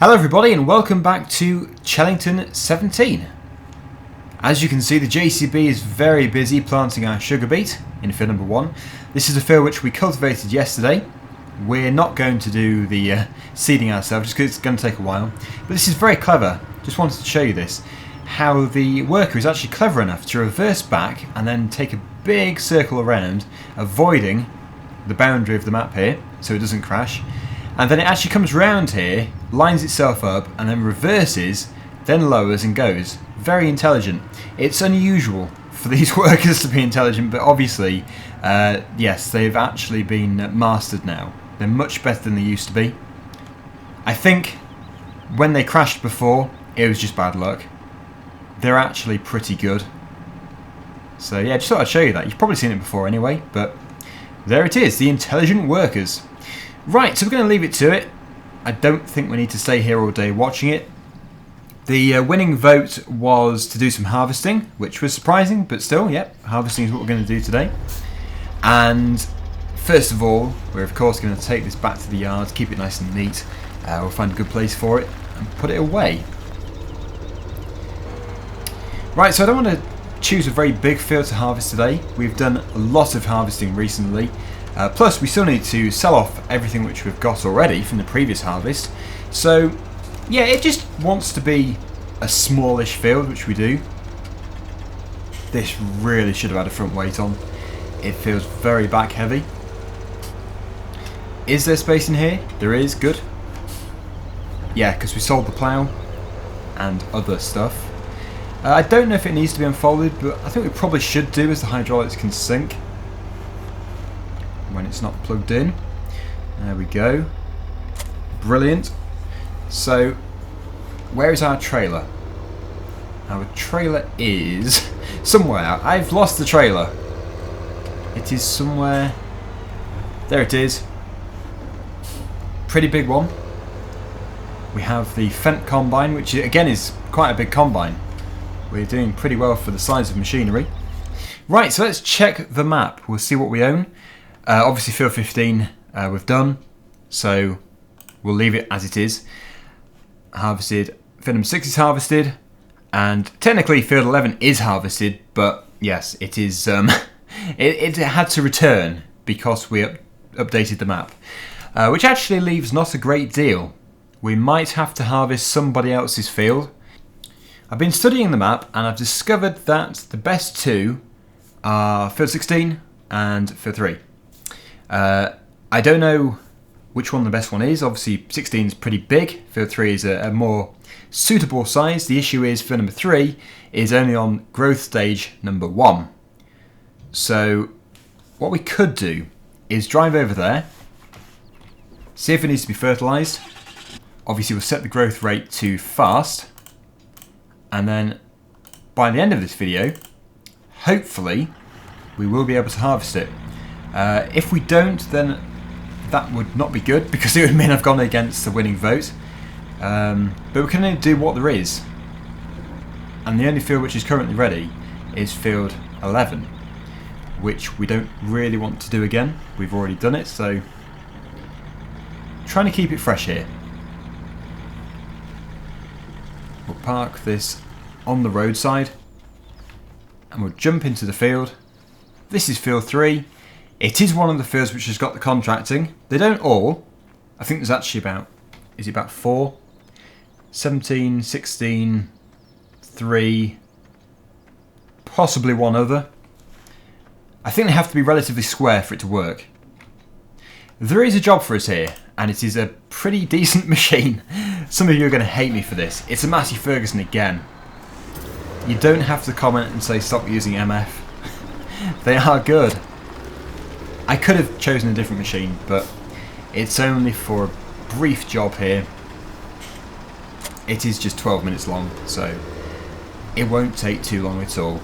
Hello everybody and welcome back to Chellington 17. As you can see, the JCB is very busy planting our sugar beet in field number 1. This is a field which we cultivated yesterday. We're not going to do the seeding ourselves just because it's going to take a while. But this is very clever. Just wanted to show you this. How the worker is actually clever enough to reverse back and then take a big circle around, avoiding the boundary of the map here so it doesn't crash. And then it actually comes round here, lines itself up, and then reverses, then lowers and goes. Very intelligent. It's unusual for these workers to be intelligent, but obviously, yes, they've actually been mastered now. They're much better than they used to be. I think when they crashed before, it was just bad luck. They're actually pretty good. So yeah, just thought I'd show you that. You've probably seen it before anyway, but there it is, the intelligent workers. Right, so we're going to leave it to it. I don't think we need to stay here all day watching it. The winning vote was to do some harvesting, which was surprising, but still, yep, harvesting is what we're going to do today. And first of all, we're of course going to take this back to the yard, keep it nice and neat. We'll find a good place for it and put it away. Right, so I don't want to choose a very big field to harvest today. We've done a lot of harvesting recently. Plus we still need to sell off everything which we've got already from the previous harvest. So yeah, it just wants to be a smallish field, which we do. This really should have had a front weight on. It feels very back heavy. Is there space in here? There is, good. Yeah, because we sold the plough and other stuff. I don't know if it needs to be unfolded, but I think we probably should do, as the hydraulics can sink when it's not plugged in. There we go. Brilliant. So, where is our trailer? Our trailer is somewhere. I've lost the trailer. It is somewhere. There it is. Pretty big one. We have the Fendt combine, which again is quite a big combine. We're doing pretty well for the size of machinery. Right, so let's check the map. We'll see what we own. Obviously field 15 we've done, so we'll leave it as it is. Harvested, field number 6 is harvested, and technically field 11 is harvested, but yes, it is. It had to return because we updated the map, which actually leaves not a great deal. We might have to harvest somebody else's field. I've been studying the map and I've discovered that the best two are field 16 and field 3. I don't know which one the best one is. Obviously 16 is pretty big, field 3 is a more suitable size. The issue is field number 3 is only on growth stage number 1. So what we could do is drive over there, see if it needs to be fertilised. Obviously we'll set the growth rate to fast, and then by the end of this video, hopefully we will be able to harvest it. If we don't, then that would not be good, because it would mean I've gone against the winning vote. But we can only do what there is. And the only field which is currently ready is field 11, which we don't really want to do again. We've already done it, so trying to keep it fresh here. We'll park this on the roadside and we'll jump into the field. This is field 3. It is one of the fields which has got the contracting. They don't all. I think there's actually about, is it about 4? 17, 16, 3, possibly one other. I think they have to be relatively square for it to work. There is a job for us here, and it is a pretty decent machine. Some of you are going to hate me for this. It's a Massey Ferguson again. You don't have to comment and say stop using MF. They are good. I could have chosen a different machine, but it's only for a brief job here. It is just 12 minutes long, so it won't take too long at all.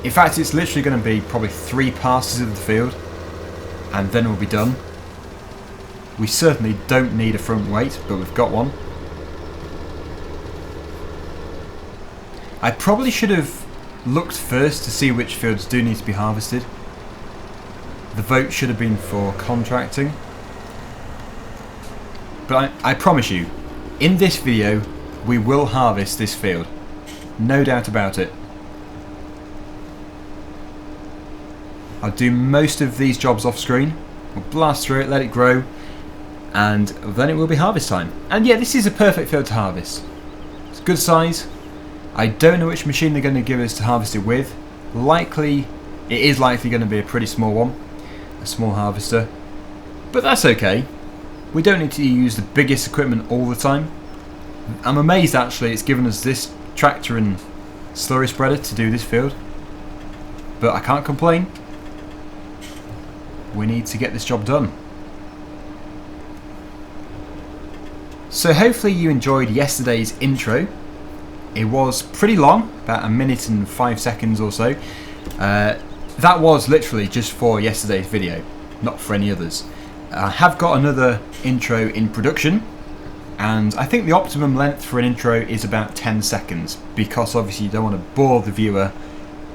In fact, it's literally going to be probably 3 passes of the field, and then we'll be done. We certainly don't need a front weight, but we've got one. I probably should have looked first to see which fields do need to be harvested. The vote should have been for contracting. But I promise you, In this video, we will harvest this field. No doubt about it. I'll do most of these jobs off screen. We'll blast through it, let it grow, and then it will be harvest time. And yeah, this is a perfect field to harvest. It's a good size. I don't know which machine they're going to give us to harvest it with. It is likely going to be a pretty small one, a small harvester. But that's okay. We don't need to use the biggest equipment all the time. I'm amazed actually it's given us this tractor and slurry spreader to do this field. But I can't complain. We need to get this job done. So hopefully you enjoyed yesterday's intro. It was pretty long, about 1 minute and 5 seconds or so. That was literally just for yesterday's video, not for any others. I have got another intro in production, and I think the optimum length for an intro is about 10 seconds, because obviously you don't want to bore the viewer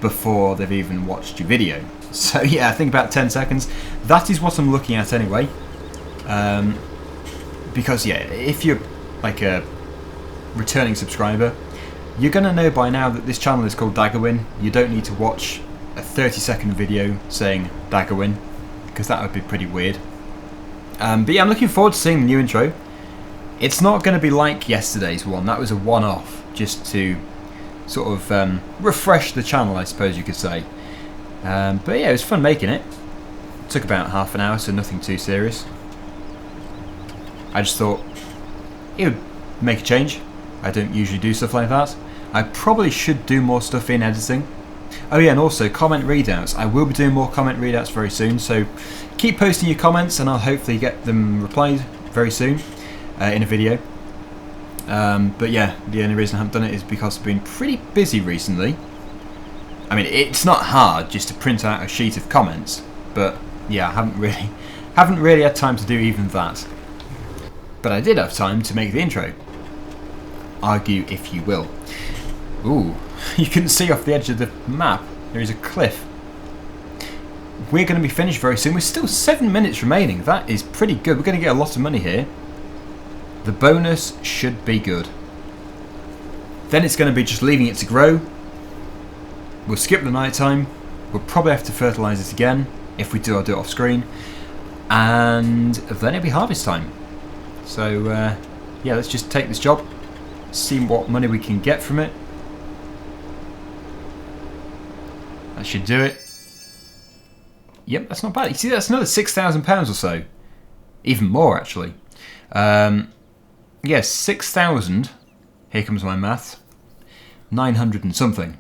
before they've even watched your video. So yeah, I think about 10 seconds. That is what I'm looking at anyway. Because yeah, if you're like a returning subscriber, you're going to know by now that this channel is called Daggerwin. You don't need to watch a 30-second video saying Daggerwin, because that would be pretty weird. But yeah, I'm looking forward to seeing the new intro. It's not going to be like yesterday's one. That was a one-off, just to sort of refresh the channel, I suppose you could say. But yeah, it was fun making it. It took about half an hour, so nothing too serious. I just thought it would make a change. I don't usually do stuff like that. I probably should do more stuff in editing. Oh yeah, and also comment readouts. I will be doing more comment readouts very soon, so keep posting your comments and I'll hopefully get them replied very soon in a video. But yeah, the only reason I haven't done it is because I've been pretty busy recently. I mean, it's not hard just to print out a sheet of comments, but yeah, I haven't really had time to do even that. But I did have time to make the intro. Argue if you will. Ooh, you can see off the edge of the map there is a cliff. We're going to be finished very soon. We're still 7 minutes remaining. That is pretty good. We're going to get a lot of money here. The bonus should be good. Then it's going to be just leaving it to grow. We'll skip the night time. We'll probably have to fertilise it again. If we do, I'll do it off screen. And then it'll be harvest time. So yeah, let's just take this job, see what money we can get from it. That should do it. Yep, that's not bad. You see, that's another £6,000 or so. Even more, actually. Yes, 6,000. Here comes my maths. 900 and something.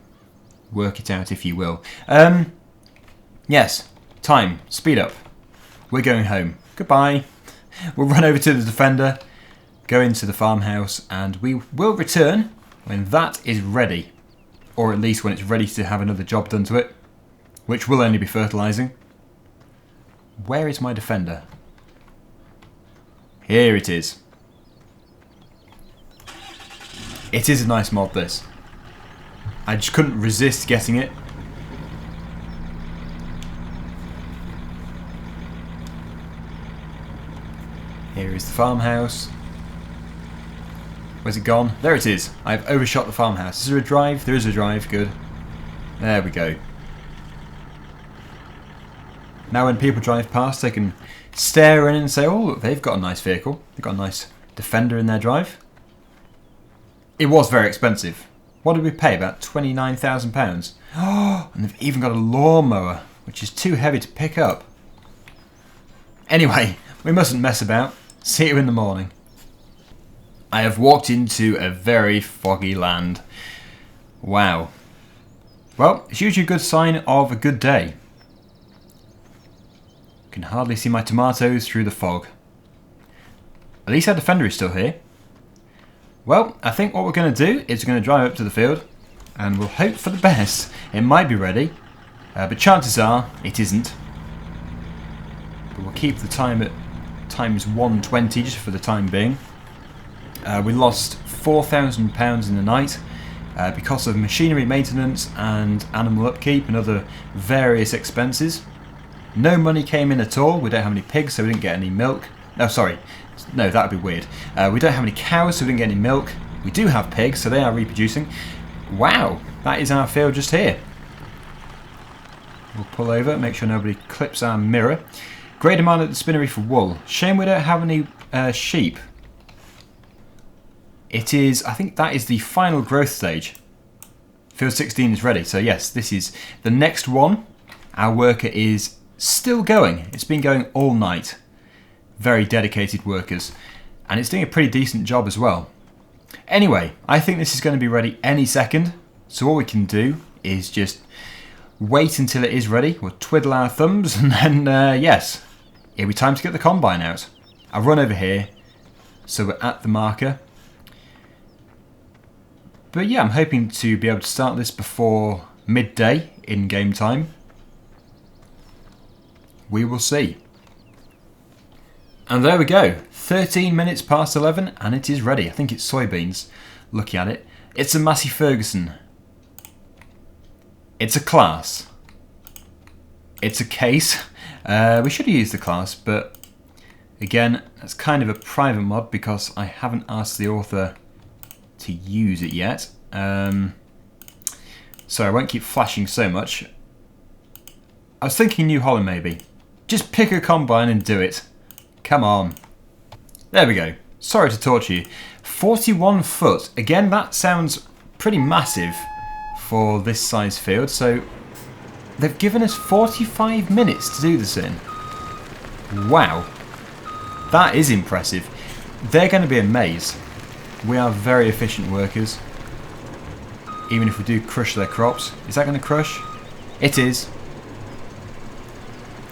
Work it out if you will. Yes, time. Speed up. We're going home. Goodbye. We'll run over to the Defender, go into the farmhouse, and we will return when that is ready. Or at least when it's ready to have another job done to it, which will only be fertilising. Where is my Defender? Here it is. It is a nice mod, this. I just couldn't resist getting it. Here is the farmhouse. Where's it gone? There it is. I've overshot the farmhouse. Is there a drive? There is a drive. Good. There we go. Now when people drive past, they can stare in and say, oh, look, they've got a nice vehicle. They've got a nice Defender in their drive. It was very expensive. What did we pay? About £29,000. Oh, and they've even got a lawnmower, which is too heavy to pick up. Anyway, we mustn't mess about. See you in the morning. I have walked into a very foggy land. Wow. Well, it's usually a good sign of a good day. Can hardly see my tomatoes through the fog. At least our Defender is still here. Well, I think what we're going to do is we're going to drive up to the field and we'll hope for the best. It might be ready, but chances are it isn't. But we'll keep the time at times 120 just for the time being. We lost £4,000 in the night because of machinery maintenance and animal upkeep and other various expenses. No money came in at all. We don't have any pigs, so we didn't get any milk. No, sorry, No, that would be weird. We don't have any cows, so we didn't get any milk. We do have pigs, so they are reproducing. Wow, that is our field just here. We'll pull over, make sure nobody clips our mirror. Great demand at the spinnery for wool. Shame we don't have any sheep. It is, I think that is the final growth stage. Field 16 is ready, so yes, this is the next one. Our worker is still going. It's been going all night. Very dedicated workers. And it's doing a pretty decent job as well. Anyway, I think this is going to be ready any second. So all we can do is just wait until it is ready. We'll twiddle our thumbs and then, yes, it'll be time to get the combine out. I'll run over here. So we're at the marker. But yeah, I'm hoping to be able to start this before midday in game time. We will see. And there we go. 13 minutes past 11 and it is ready. I think it's soybeans. Looking at it. It's a Massey Ferguson. It's a class. It's a case. We should have used the class, but again, that's kind of a private mod because I haven't asked the author to use it yet. So I won't keep flashing so much. I was thinking New Holland maybe. Just pick a combine and do it. Come on. There we go. Sorry to torture you. 41 foot. Again, that sounds pretty massive for this size field. So they've given us 45 minutes to do this in. Wow. That is impressive. They're going to be amazed. We are very efficient workers. Even if we do crush their crops. Is that going to crush? It is.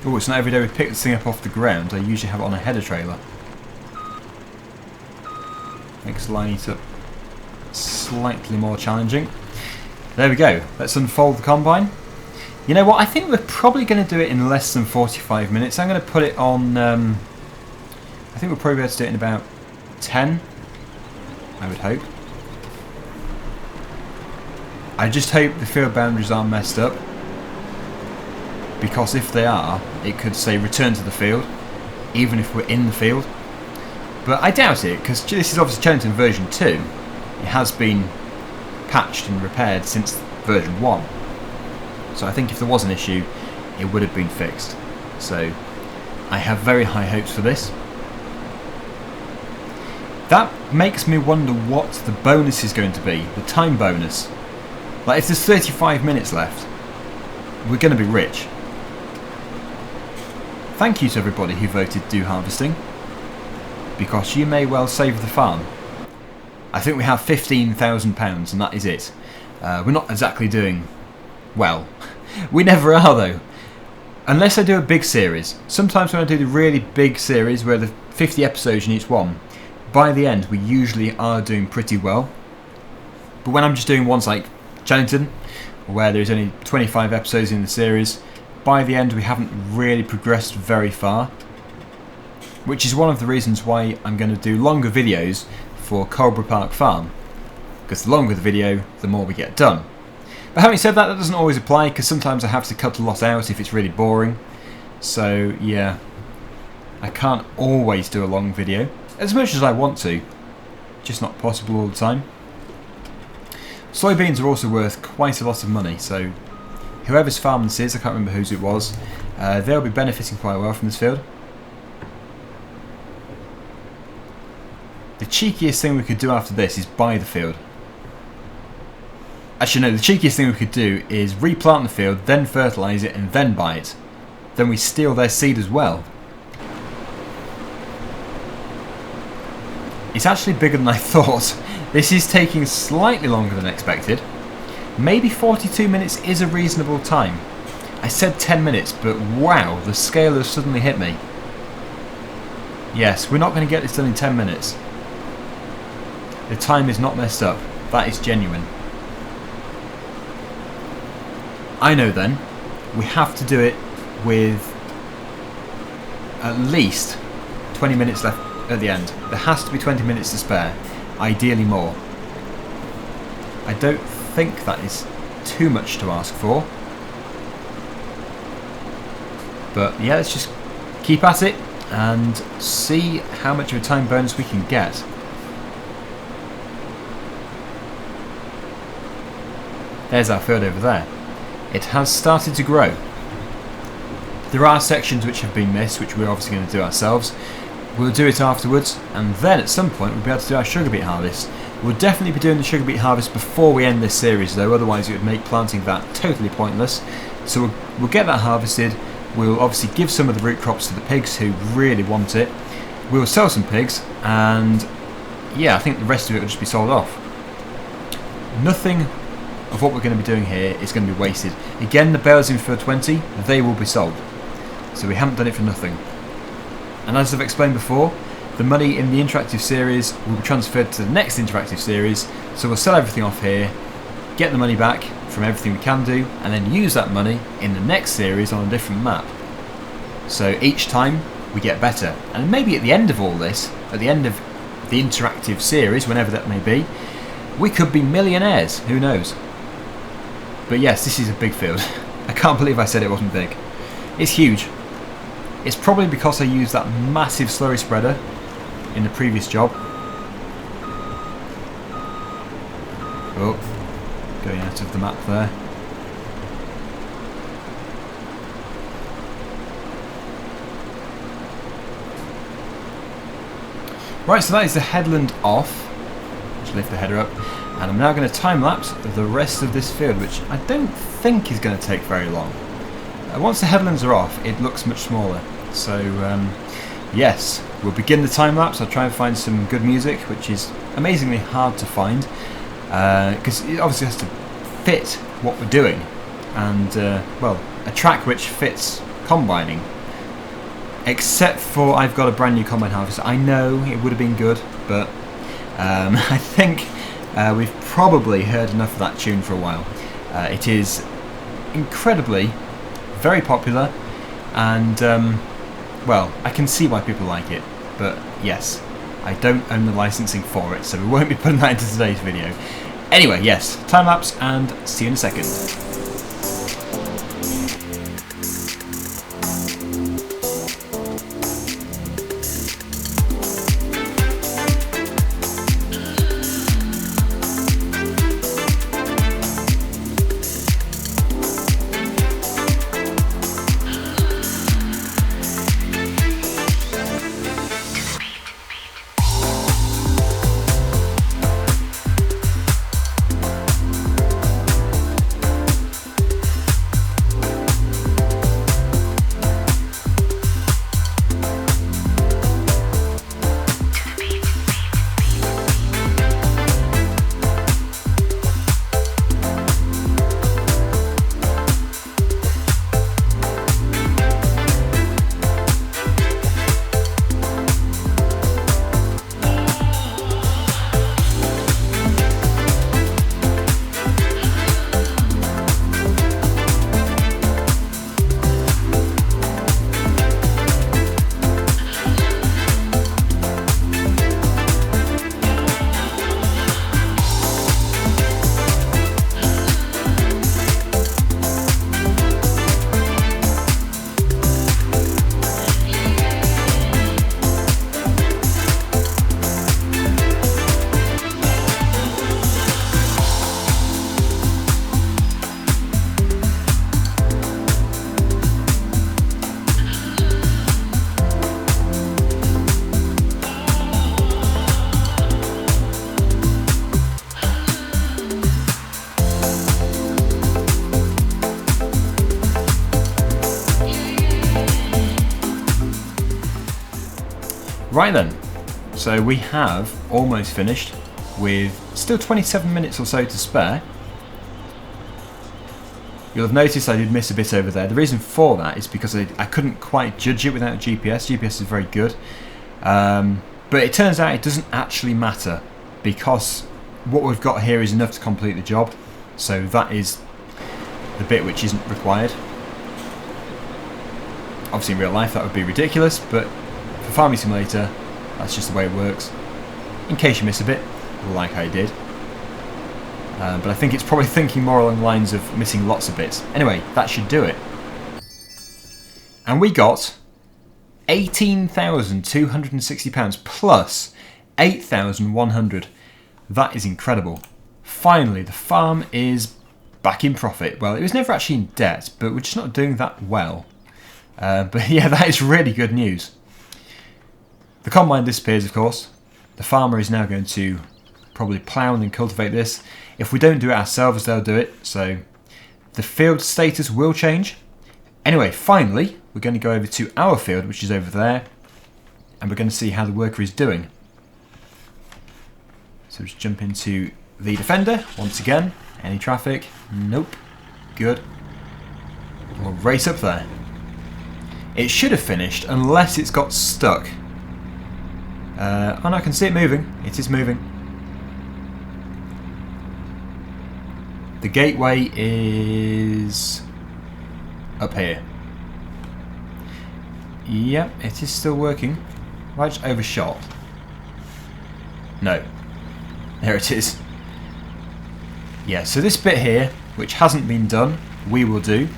Oh, it's not every day we pick this thing up off the ground. I usually have it on a header trailer. Makes lining it up slightly more challenging. There we go. Let's unfold the combine. You know what? I think we're probably going to do it in less than 45 minutes. I'm going to put it on... I think we'll probably be able to do it in about 10. I would hope. I just hope the field boundaries aren't messed up. Because if they are, it could say return to the field, even if we're in the field. But I doubt it, because this is obviously Chellington version 2. It has been patched and repaired since version 1. So I think if there was an issue, it would have been fixed. So I have very high hopes for this. That makes me wonder what the bonus is going to be, the time bonus. Like if there's 35 minutes left, we're going to be rich. Thank you to everybody who voted do harvesting, because you may well save the farm. I think we have £15,000 and that is it. We're not exactly doing well. We never are though. Unless I do a big series. Sometimes when I do the really big series where the 50 episodes in each one, by the end we usually are doing pretty well. But when I'm just doing ones like Chellington, where there's only 25 episodes in the series, by the end we haven't really progressed very far. Which is one of the reasons why I'm going to do longer videos for Cobra Park Farm. Because the longer the video, the more we get done. But having said that, that doesn't always apply, because sometimes I have to cut a lot out if it's really boring. So yeah, I can't always do a long video, as much as I want to. Just not possible all the time. Soybeans are also worth quite a lot of money, so whoever's farm this is, I can't remember whose it was, they'll be benefiting quite well from this field. The cheekiest thing we could do after this is buy the field. Actually no, the cheekiest thing we could do is replant the field, then fertilise it and then buy it. Then we steal their seed as well. It's actually bigger than I thought. This is taking slightly longer than expected. Maybe 42 minutes is a reasonable time. I said 10 minutes, but wow, the scale has suddenly hit me. Yes, we're not going to get this done in 10 minutes. The time is not messed up. That is genuine. I know then, we have to do it with at least 20 minutes left at the end. There has to be 20 minutes to spare, ideally more. I don't think that is too much to ask for. But yeah, let's just keep at it. and see how much of a time bonus we can get. There's our field over there. It has started to grow. There are sections which have been missed, which we're obviously going to do ourselves. We'll do it afterwards, and then at some point we'll be able to do our sugar beet harvest. We'll definitely be doing the sugar beet harvest before we end this series though, otherwise it would make planting that totally pointless. So we'll get that harvested. We'll obviously give some of the root crops to the pigs who really want it. We'll sell some pigs, and yeah, I think the rest of it will just be sold off. Nothing of what we're going to be doing here is going to be wasted. Again, the bales in field 20, they will be sold. So we haven't done it for nothing. And as I've explained before, the money in the interactive series will be transferred to the next interactive series. So we'll sell everything off here, get the money back from everything we can do, and then use that money in the next series on a different map. So each time we get better. And maybe at the end of all this, at the end of the interactive series, whenever that may be, we could be millionaires, who knows. But yes, this is a big field. I can't believe I said it wasn't big. It's huge. It's probably because I used that massive slurry spreader in the previous job. Oh, going out of the map there. Right, so that is the headland off. Just lift the header up. And I'm now going to time-lapse the rest of this field, which I don't think is going to take very long. Once the headlands are off, it looks much smaller. So, yes, we'll begin the time-lapse. I'll try and find some good music, which is amazingly hard to find, because it obviously has to fit what we're doing. And, well, a track which fits combining. Except for I've got a brand new combine harvester. I know it would have been good, but I think we've probably heard enough of that tune for a while. It is incredibly very popular, and well, I can see why people like it, but yes, I don't own the licensing for it, so we won't be putting that into today's video. Anyway, yes, time lapse, and see you in a second. Right then, so we have almost finished with still 27 minutes or so to spare. You'll have noticed I did miss a bit over there. The reason for that is because I couldn't quite judge it without GPS. GPS is very good. But it turns out it doesn't actually matter, because what we've got here is enough to complete the job. So that is the bit which isn't required. Obviously in real life that would be ridiculous, but for Farming Simulator that's just the way it works. In case you miss a bit, like I did. But I think it's probably thinking more along the lines of missing lots of bits. Anyway, that should do it. And we got £18,260 plus 8,100. That is incredible. Finally, the farm is back in profit. Well, it was never actually in debt, but we're just not doing that well. But yeah, that is really good news. The combine disappears, of course. The farmer is now going to probably plough and cultivate this. If we don't do it ourselves, they'll do it. So the field status will change. Anyway, finally, we're going to go over to our field, which is over there, and we're going to see how the worker is doing. So just jump into the Defender once again. Any traffic? Nope. Good. We'll race up there. It should have finished unless it's got stuck. Oh no, I can see it moving. It is moving. The gateway is up here. Yep, it is still working. Have I just overshot? No. There it is. Yeah, so this bit here, which hasn't been done, we will do.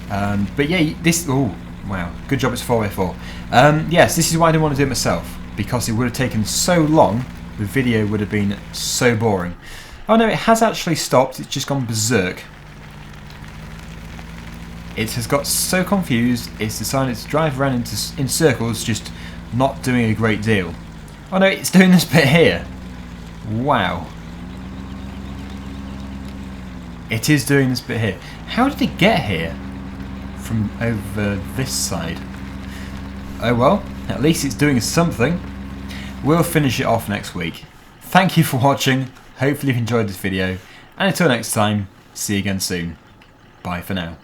But yeah, this... Oh, wow. Good job it's 4x4. Yes, this is why I didn't want to do it myself. Because it would have taken so long, the video would have been so boring. Oh no, it has actually stopped. It's just gone berserk. It has got so confused, it's decided to drive around in circles, just not doing a great deal. Oh no, it's doing this bit here. Wow. It is doing this bit here. How did it get here? From over this side. Oh well, at least it's doing something. We'll finish it off next week. Thank you for watching. Hopefully you've enjoyed this video. And until next time, see you again soon. Bye for now.